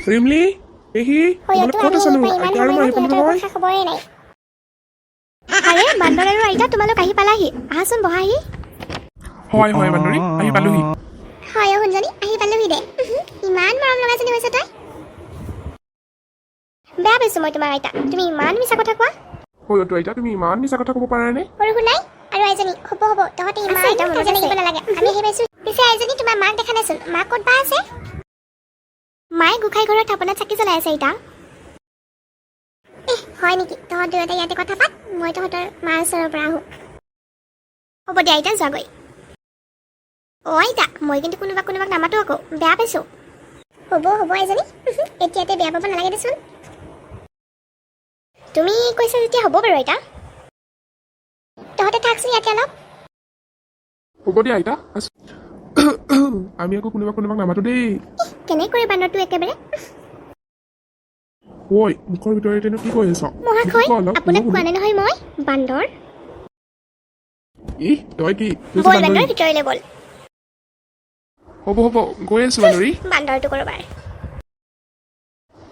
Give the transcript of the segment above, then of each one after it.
ৰিমলি পেহী তোমালোক ক'ত আছানো আইতা আৰু মই আহি পালো নহয় খবৰে নাই আৰে বান্দৰ আৰু আইতা তোমালোক আহি পালাহি আহাচোন বহাহি হয় হয় বান্দৰী আহি পালোহি হয় শুনজনী আহি পালোহি দে ইমান মৰম লগাজনী হৈছে তই বেয়া পাইছো মই তোমাৰ আইতা তুমি ইমান মিছা কথা কোৱা হয়তো আইতা তুমি ইমান মিছা কথা ক'ব পাৰানে সৰু শুনাই আৰু আইজনী হ'ব হ'ব তহঁতে ইমান কাজিয়া লাগিব নালাগে আমি আহি পাইছো পিছে আইজনী তোমাৰ মাক দেখা নাইচোন মাক ক'ত বা আছে মায়ে গোসাঁই ঘৰৰ থাপনাত চাকি জ্বলাই আছে আইতা হয় নেকি তহঁত দুয়োটা ইয়াতে কথা পাত মই তহঁতৰ মাৰ ওচৰৰ পৰা আহোঁ হ'ব দে আইতা যোৱাগৈ অ আইতা মই কিন্তু কোনোবাক নামাতো আকৌ বেয়া পাইছোঁ হ'ব হ'ব আইজনী এতিয়াতে বেয়া পাব নালাগে দেচোন তুমি কৈছা যেতিয়া হ'ব বাৰু আইতা তহঁতে থাকচোন ইয়াতে অলপ হ'ব দিয়া আইতা আমি আকৌ কোনোবাক নামাতো দেই কেনেকৈ বান্দৰটো একেবাৰে ঐ মুখৰ ভিতৰতেনো কি কৈ আছ মহাশয় আপোনাক কোৱা নাই নহয় মই বান্দৰ তই কি বল বান্দৰ ভিতৰলৈ বল হ'ব গৈ আছো বান্দৰী বান্দৰটো কৰবাৰ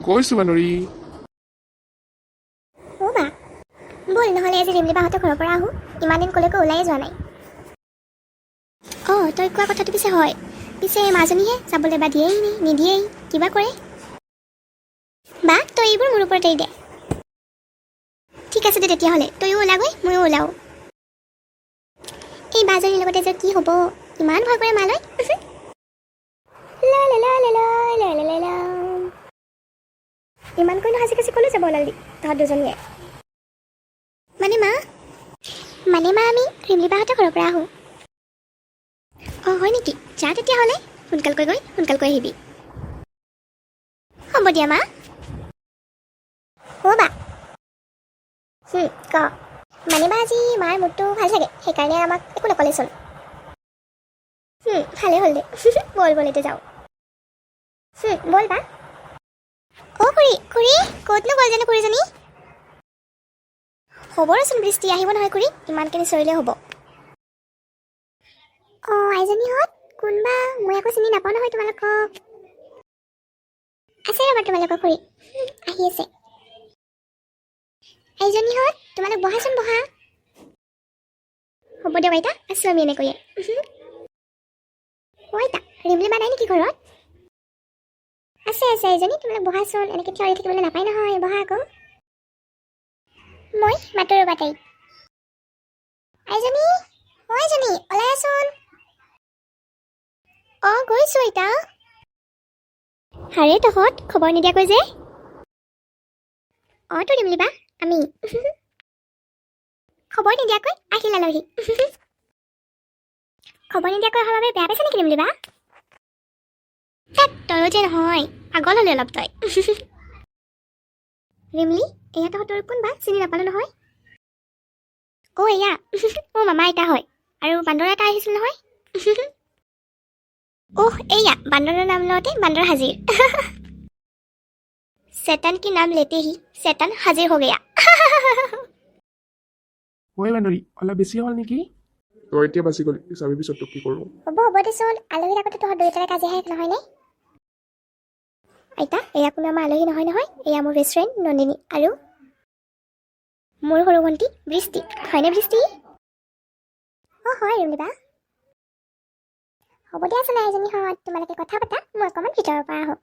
গৈছো বান্দৰী অ' বা ব'ল নহ'লে আজি ৰিমলি বাহঁতৰ ঘৰৰ পৰা আহোঁ ইমান দিন ক'লৈকো ওলাই যোৱা নাই অঁ তই কোৱা কথাটো পিছে হয় পিছে মাজনীহে যাবলৈ বা দিয়েই নিদিয়েই কিবা কৰে বা তই এইবোৰ মোৰ ওপৰত এৰি দে ঠিক আছে দে তেতিয়াহ'লে তয়ো ওলাগৈ ময়ো ওলাওঁ এই বাজনীৰ লগতে যে কি হ'ব ইমান ভয় কৰে মালৈ ইমানকৈ সাজি কাচি ক'লৈ যাব ওলালি তহঁত দুজনীয়ে মানে মা আমি ৰিমলি বাহঁতৰ ঘৰৰ পৰা আহোঁ অঁ হয় নেকি যা তেতিয়াহ'লে সোনকালকৈ গৈ সোনকালকৈ আহিবি হ'ব দিয়া মা বা ক মানে বা আজি মাৰ মুডটো ভাল থাকে সেইকাৰণে আমাক একো নক'লেচোন ভালেই হ'ল দে বল এতিয়া যাওঁ বল বা অ' খুৰী ক'তনো গ'ল জানো খুৰীজনী হ'ব ৰচোন বৃষ্টি আহিব নহয় খুৰী ইমানখিনি চৰিলে হ'ব অঁ আইজনীহঁত কোনবা মই আকৌ চিনি নাপাওঁ নহয় তোমালোকক আছে ৰ'বা তোমালোকৰ খুৰী আহি আছে আইজনীহঁত তোমালোক বহাচোন বহা হ'ব দিয়ক আইতা আছোঁ আমি এনেকৈয়ে আইতা ৰিমলি বা নাই নেকি ঘৰত আছে আইজনী তোমালোক বহাচোন এনেকৈ থিয় হৈ থাকিবলৈ নাপায় নহয় বহা আকৌ মই মাতো ৰ'বা তাইক আইজনী ওলাই আছোন অঁ গৈছোঁ আইতা হাৰে তহঁত খবৰ নিদিয়াকৈ যে অঁ তো ৰিমলি বা আমি খবৰ নিদিয়াকৈ আহিল আলহী খবৰ নিদিয়াকৈ অহাৰ বাবে বেয়া পাইছে নেকি ৰিমলি বা তয়ো যে নহয় পাগল হ'লে অলপ তই ৰিমলি এয়া তহঁতৰ কোনবা চিনি নাপালোঁ নহয় অ' এয়া অ' মামা আইতা হয় আৰু বান্দৰ এটা আহিছিল নহয় এয়া বান্দৰৰ নাম লওঁতে বান্দৰ হাজিৰ চেতন কি নাম লেতে হি চেতন হাজিৰ হৈ গয়া ঐ বান্দৰী অলপ বেছি হ'ল নেকি তই এতিয়া বাচি গ'লি চাবি পিছত তোক কি কৰোঁ হ'ব দেচোন আলহীৰ আগতে তহঁত দুয়োটাৰে কাজিয়া শেষ নহয়নে আইতা এয়া কোনো আমাৰ আলহী নহয় এয়া মোৰ বেষ্ট ফ্ৰেণ্ড নন্দিনী আৰু মোৰ সৰু ভণ্টি বৃষ্টি হয়নে বৃষ্টি অঁ হয় ৰিমলি বা হ'ব দিয়াচোন আইজনীহঁত তোমালোকে কথা পাতা মই অকণমান ভিতৰৰ পৰা আহোঁ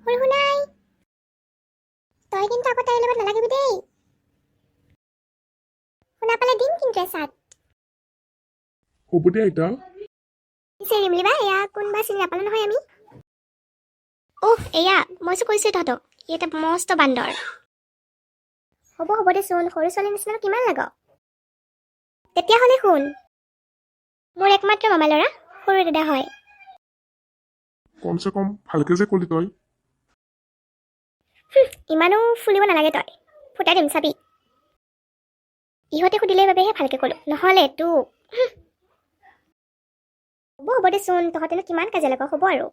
সৰু শুনাই তই কিন্তু আকৌ তাইৰ লগত নালাগিবি দেই শুনা পালে দিম কিন্তু এচাত হ'ব দে আইতা পিছে ৰিমলি বা এয়া কোনবা চিনি নাপালোঁ নহয় আমি এয়া মইতো কৈছোঁ তহঁতক ইয়াতে মস্ত বান্দৰ হ'ব দেচোন সৰু ছোৱালীৰ নিচিনা কিমান লাগ তেতিয়াহ'লে শুন মোৰ একমাত্ৰ মামা ল'ৰা সৰু দাদা হয় কমচে কম ভালকে যে ক'লি তই ইমানো ফুলিব নালাগে তই ফুটাই দিম চাবি ইহঁতে সুধিলে বাবেহে ভালকৈ ক'লোঁ নহ'লে তোক হ'ব দেচোন তহঁতেনো কিমান কাজিয়া লাগ হ'ব আৰু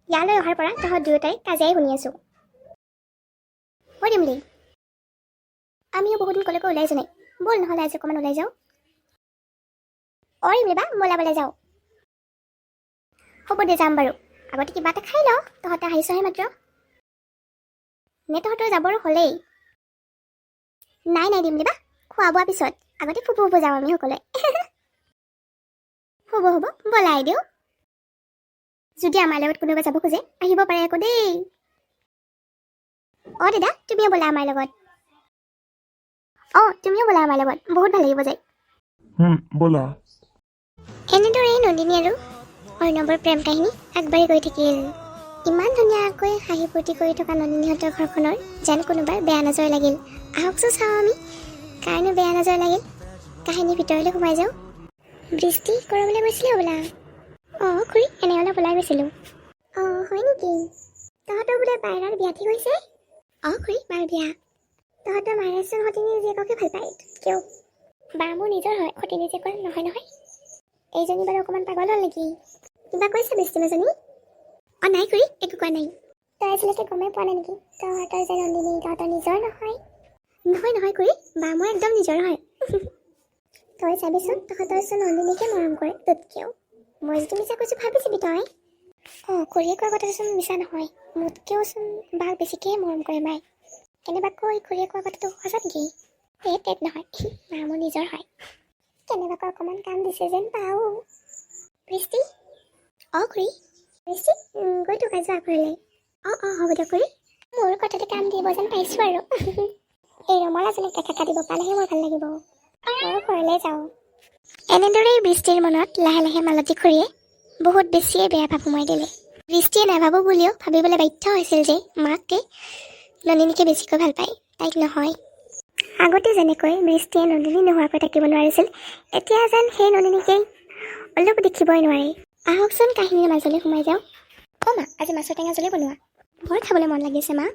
ইয়ালৈ অহাৰ পৰা তহঁত দুয়োটাই কাজিয়াই শুনি আছোঁ ৰিমলি আমিও বহুত দিন ক'লৈকো ওলাই যোৱা নাই ব'ল নহ'লে আজি অকণমান ওলাই যাওঁ ৰিমলি বা মই ওলাবলৈ যাওঁ হ'ব দে যাম বাৰু আগতে কিবা এটা খাই লওঁ, তহঁতে আহিছহে মাত্ৰ। নে তহঁতৰ যাবৰ হ'লেই? নাই দিম দিবা, খোৱা বোৱাৰ পিছত। আগতে ফুপু যাওঁ আমি সকলোৱে। হ'ব বলাই দিওঁ। যদি আমাৰ লগত কোনোবা যাব খোজে আহিব পাৰে আকৌ দেই। দাদা তুমিও ব'লা আমাৰ লগত। তুমিও ব'লা আমাৰ লগত, বহুত ভাল লাগিব যাই। ব'লা। এনেদৰেই নন্দিনী আৰু অৰ্ণৱৰ প্ৰেম কাহিনী আগবাঢ়ি গৈ থাকিল। ইমান ধুনীয়াকৈ হাঁহি ফূৰ্তি কৰি থকা নন্দিনীহঁতৰ ঘৰখনৰ যেন কোনোবাৰ বেয়া নজৰ লাগিল। আহকচোন চাওঁ আমি কাৰণো বেয়া নজৰ লাগিল। কাহিনীৰ ভিতৰলৈ সোমাই যাওঁ। বৃষ্টি কৰিবলৈ গৈছিলে বোলা। খুৰী এনে অলপ ওলাই গৈছিলোঁ। হয় নেকি? তহঁতৰ বোলে বাইৰাৰ বিয়া ঠিক হৈছে? খুৰী বাৰ বিয়া। তহঁতৰ মায়েচোন সতিনী জীয়েককে ভাল পায়। কিয়? বা মোৰ নিজৰ হয়, সতিনী জীয়েকৰ নহয়। এইজনী বাৰু অকণমান পাগল হ'ল নেকি? কিবা কৈছে বৃষ্টি মাজনী? নাই খুৰী একো কোৱা নাই। তই আজিলৈকে গমেই পোৱা নাই নেকি তহঁতৰ যে নন্দিনী তহঁতৰ নিজৰ নহয়? নহয় খুৰী, বা মোৰ একদম নিজৰ হয়। তই চাবিচোন তহঁতৰচোন নন্দিনীকে মৰম কৰে তোতকেও। মই যদি মিছা কৈছোঁ ভাবিছিবি তই? খুৰীয়ে কোৱা কথাটোচোন মিছা নহয়। মোতকেওচোন বাক বেছিকৈ মৰম কৰে মায়ে। কেনেবাকৈ খুৰীয়ে কোৱা কথাটো সঁচা নেকি? তেত নহয়, মা মোৰ নিজৰ হয়। কেনেবাকৈ অকণমান কাম দিছে যেন পাওঁ। বৃষ্টি? খুৰী। বৃষ্টি গৈ থকা যোৱা ঘৰলৈ। হ'ব দিয়ক খুৰী। মোৰ কথাতে কাম দিব যেন পাইছোঁ আৰু। এই ৰমলাজনীক দেখা দিব পালেহে মোৰ ভাল লাগিব। ময়ো ঘৰলৈ যাওঁ। এনেদৰেই বৃষ্টিৰ মনত লাহে লাহে মালতী খুৰীয়ে বহুত বেছিয়ে বেয়া ভাৱ সোমাই দিলে। বৃষ্টিয়ে নাভাবোঁ বুলিও ভাবিবলৈ বাধ্য হৈছিল যে মাকে নন্দিনীকে বেছিকৈ ভাল পায়, তাইক নহয়। আগতে যেনেকৈ বৃষ্টিয়ে নন্দিনী নোহোৱাকৈ থাকিব নোৱাৰিছিল, এতিয়া যেন সেই নন্দিনীকেই অলপ দেখিবই নোৱাৰে। আহকচোন কাহিনীৰ মাজলৈ সোমাই যাওঁ। মা আজি মাছৰ টেঙা জোলে বনোৱা। বৰ খাবলৈ মন লাগিছে মা।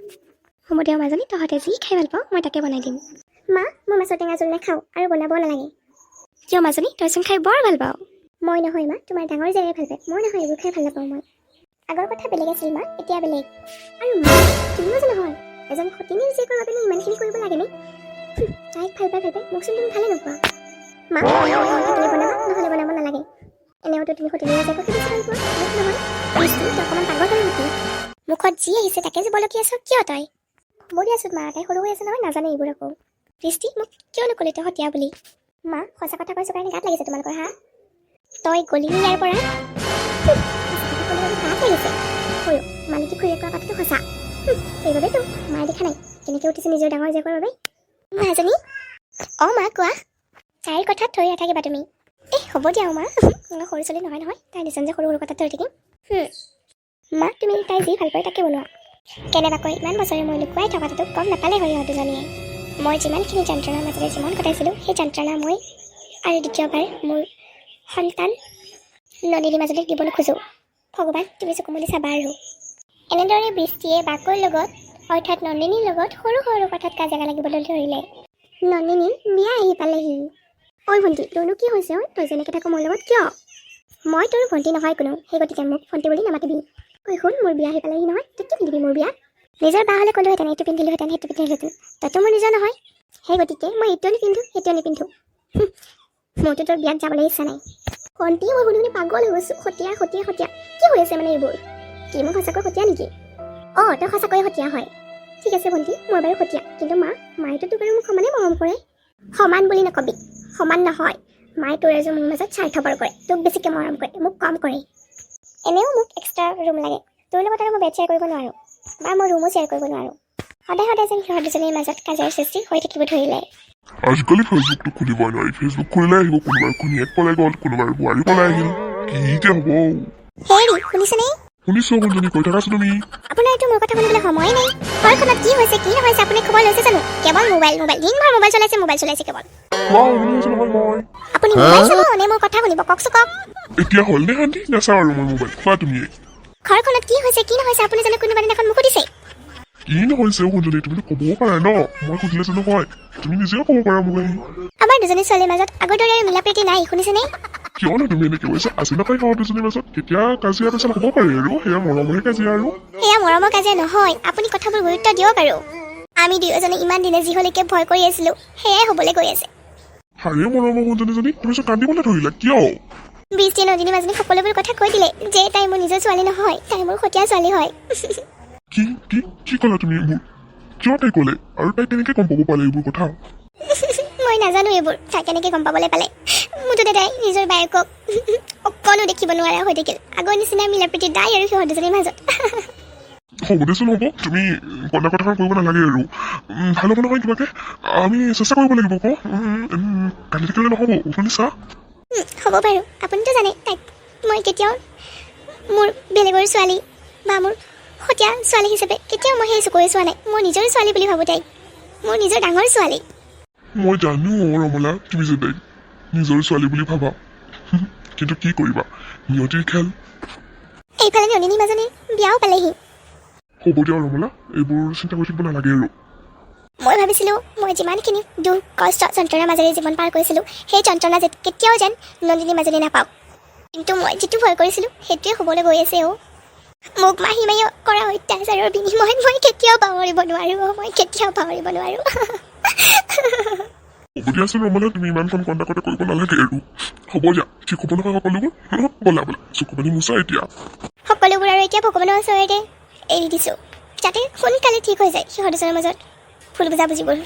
হ'ব দিয়ক মাজনী, তহঁতে যি খাই ভাল পাওঁ মই তাকে বনাই দিম। মা মই মাছৰ টেঙা জোল নাখাওঁ আৰু বনাবও নালাগে। কিয় মাজনী, তইচোন খাই বৰ ভাল পাওঁ। মই নহয় মা, তোমাৰ ডাঙৰ জীয়াই ভাল পায়। মই নহয়, এইবোৰ খাই ভাল নাপাওঁ মই। আগৰ কথা বেলেগ আছিল মা, এতিয়া বেলেগ। আৰু মা তুমিও যে নহয়, এজন সতিনীৰ জীয়েকৰ বাবে ইমানখিনি কৰিব লাগেনে? তাইক ভাল পাই মোকচোন তুমি ভালে নোপোৱা। মা থাকিলে বনাবা, নহ'লে বনাব নালাগে। এনেওতো তুমি সতিনীৰ জীয়েককে বেছি ভাল পোৱা, মোক নহয়। বৃষ্টি তই অকণমান পাগল হয় নেকি? মুখত যি আহিছে তাকে যে বলকি আছ কিয় তই? হ'ব দিয়াচোন মা, তাই সৰু হৈ আছে নহয়, নাজানে এইবোৰ আকৌ। বৃষ্টি মোক কিয় নকলি তই সতীয়া বুলি? মা সঁচা কথা কৈছোঁ কাৰণে গাত লাগিছে তোমালোকৰ হা? তই গলিনি ইয়াৰ পৰা? গাত লাগিছে সৰু মালিকী খুৰীয়ে কোৱা কথাটো সঁচা। সেইবাবেতো মায়ে দেখা নাই কেনেকৈ উঠিছে নিজৰ ডাঙৰ জীয়েকৰ বাবে। মাজনী মা কোৱা। তাইৰ কথাত ধৰি নাথাকিবা তুমি। হ'ব দিয়া মা, সৰু ছোৱালী নহয়, তাই নিজ যে সৰু কথাত ধৰি থাকিম। মা তুমি তাই যি ভাল পায় তাকে বনোৱা। কেনেবাকৈ ইমান বছৰে মই লুকুৱাই থকা কথাটো গম নাপালে সৰিয়হ দুজনীয়ে। মই যিমানখিনি যন্ত্ৰণাৰ মাজেৰে জীৱন কটাইছিলোঁ, সেই যন্ত্ৰণা মই আৰু দ্বিতীয়বাৰ মোৰ সন্তান নন্দিনী মাজনীক দিব নোখোজোঁ। ভগৱান তুমি চকু মেলি চাবা আৰু। এনেদৰে বৃষ্টিয়ে বাকৰ লগত অৰ্থাৎ নন্দিনীৰ লগত সৰু সৰু কথাত কাজিয়া লাগিবলৈ ধৰিলে। নন্দিনী বিয়া আহি পালেহি। ভণ্টি তোৰনো কি হৈছে? তই যেনেকৈ থাকোঁ মোৰ লগত কিয়? মই তোৰ ভণ্টি নহয় কোনো, সেই গতিকে মোক ভণ্টি বুলি নামাতিবি। শুন মোৰ বিয়া আহি পালেহি নহয়, তই কি পিন্ধিবি মোৰ বিয়াত? নিজৰ বা হ'লে ক'লোহেঁতেন এইটো পিন্ধিলোহেঁতেন সেইটো পিন্ধিলোহেঁতেন। তইতো মোৰ নিজৰ নহয়, সেই গতিকে মই এইটোও নিপিন্ধো সেইটোও নিপিন্ধো। মোৰতো তোৰ বিয়াত যাবলৈ ইচ্ছা নাই। ভণ্টি মই শুনি পাগল হৈ গৈছোঁ। সতীয়া কি হৈ আছে মানে এইবোৰ? কি মই সঁচাকৈ সতীয়া নেকি? তই সঁচাকৈ সতীয়া হয়। ঠিক আছে ভণ্টি মই বাৰু সতীয়া, কিন্তু মায়েতো তোক আৰু মোক সমানে মৰম কৰে। সমান বুলি নকবি, সমান নহয়। মায়ে তোৰ এযোৰ মোৰ মাজত স্বাৰ্থপৰ কৰে, তোক বেছিকৈ মৰম কৰে, মোক কম কৰে। এনেও মোক এক্সট্ৰা ৰুম লাগে, তোৰ লগত আৰু মই বেড শ্বেয়াৰ কৰিব নোৱাৰোঁ বা মই ৰুমো শ্বেয়াৰ কৰিব নোৱাৰোঁ। সদায় যেন সিহঁত দুজনীৰ মাজত কাজিয়াৰ সৃষ্টি হৈ থাকিব ধৰিলে। আজিকালি ফেচবুকটো খুলিবই নোৱাৰি। ফেচবুক খুলিলে আহিব কোনোবাই ঘৈণীয়েক পলাই গ'ল, কোনোবাই বোৱাৰী পলাই আহিল। কি যে হ'ব? হেৰি শুনিছেনে? শুনিছোঁ শুনজনী, কৈ থাকাচোন তুমি। আপোনাৰ এইটো মোৰ কথা শুনিবলৈ সময় নাই। ঘৰখনত কি হৈছে কি নহৈছে আপুনি খবৰ লৈছে জানো? কেৱল মোবাইল দিনভৰ মোবাইল চলাইছে কেৱল। শুনি আছোঁ নহয় মই। আপুনি মোবাইল চাব নে মোৰ কথা শুনিব কওকচোন কওক। এতিয়া হ'ল নে শান্তি? নাচাওঁ আৰু মই মোবাইল, কোৱা তুমিয়ে। ঘৰখনত কি হৈছে কি নহৈছে আপুনি জানো কোনোবা দিনাখন মোক সুধিছে? কি নহৈছে শুনজনী, তুমিতো ক'বও পাৰা ন? মই সুধিলে জানো হয়? তুমি নিজেও ক'ব পাৰা মোক আহি। আমাৰ দুজনী ছোৱালীৰ মাজত আগৰ দৰে আৰু মিলা প্ৰীতি নাই, শুনিছেনে? কিয়নো তুমি এনেকৈ কৈছা? আজি নাপায় সিহঁত দুজনীৰ মাজত কেতিয়া কাজিয়া পেচাল হ'ব পাৰে আৰু সেয়া মৰমৰে কাজিয়া আৰু। সেয়া মৰমৰ কাজিয়া নহয়, আপুনি কথাবোৰ গুৰুত্ব দিয়ক আৰু। আমি দুয়োজনে ইমান দিনে যিহলৈকে ভয় কৰি আছিলোঁ সেয়াই হ'বলৈ গৈ আছে। হাৰে মৰমৰ শুনজনীজনী, তুমি চোন কান্দিবলৈ ধৰিলা কিয়? বৃষ্টিয়ে নন্দিনীৰ মাজনী সকলোবোৰ কথা কৈ দিলে যে তাই মোৰ নিজৰ ছোৱালী নহয়, তাই মোৰ সতীয়া ছোৱালী হয়। কি কি কি ক'লা তুমি এইবোৰ? কিয় তাই ক'লে আৰু তাই কেনেকৈ গম পাব পালে এইবোৰ কথা? মই নাজানো এইবোৰ তাই কেনেকৈ গম পাবলৈ পালে। মুঠতে তাই নিজৰ বায়েকক অকণো দেখিব নোৱাৰা হৈ থাকিল, আগৰ নিচিনা মিলা প্ৰীতি তাই আৰু সিহঁত দুজনীৰ মাজত। হ'ব দেচোন, হ'ব, তুমি কন্দা কথা কৰিব নালাগে আৰু ভাল হ'ব নহয় কিবাকে, আমি চেষ্টা কৰিব লাগিব আকৌ। কালি থাকিলে নহ'ব, শুনিছা? হ'ব বাৰু, আপুনিতো জানে তাইক মই কেতিয়াও মোৰ বেলেগৰ ছোৱালী বা মোৰ সতীয়া ছোৱালী হিচাপে কেতিয়াও মই সেই চকুৰে চোৱা নাই। মোৰ নিজৰ ছোৱালী বুলি ভাবোঁ তাইক, মোৰ নিজৰ ডাঙৰ ছোৱালী। মই জানো ৰমলা, তুমি যে তাইক নিজৰ ছোৱালী বুলি ভাবা, কিন্তু কি কৰিবা, নিয়তিৰ খেল। এইফালে নন্দিনীৰ মাজনীৰ বিয়াও পালেহি। হ'ব দিয়া ৰমলা, এইবোৰ চিন্তা কৰি থাকিব নালাগে আৰু। মই ভাবিছিলোঁ মই যিমানখিনি দুখ কষ্ট যন্ত্ৰণাৰ মাজেৰে জীৱন পাৰ কৰিছিলোঁ সেই যন্ত্ৰণা কেতিয়াও যেন নন্দিনীৰ মাজনী নাপাওঁ, কিন্তু মই যিটো ভয় কৰিছিলোঁ সেইটোৱে হ'বলৈ গৈ আছে। মোক মাহী মাহী কৰা অত্যাচাৰৰ বিনিময়ত মই কেতিয়াও পাহৰিব নোৱাৰোঁ, মই কেতিয়াও পাহৰিব নোৱাৰোঁ। হ'ব দিয়াচোন ৰমলা, তুমি ইমানখন কন্দা কটা কৰিব নালাগে আৰু। হ'ব দিয়া, ঠিক হ'ব নহয় সকলোবোৰ। ব'লা ব'লা, চকু পানী মোচা এতিয়া। সকলোবোৰ আৰু এতিয়া ভগৱানৰ ওচৰতে এৰি দিছোঁ, যাতে সোনকালে ঠিক হৈ যায় সিহঁত দুজনৰ মাজত ভুল বুজাবুজিবোৰ।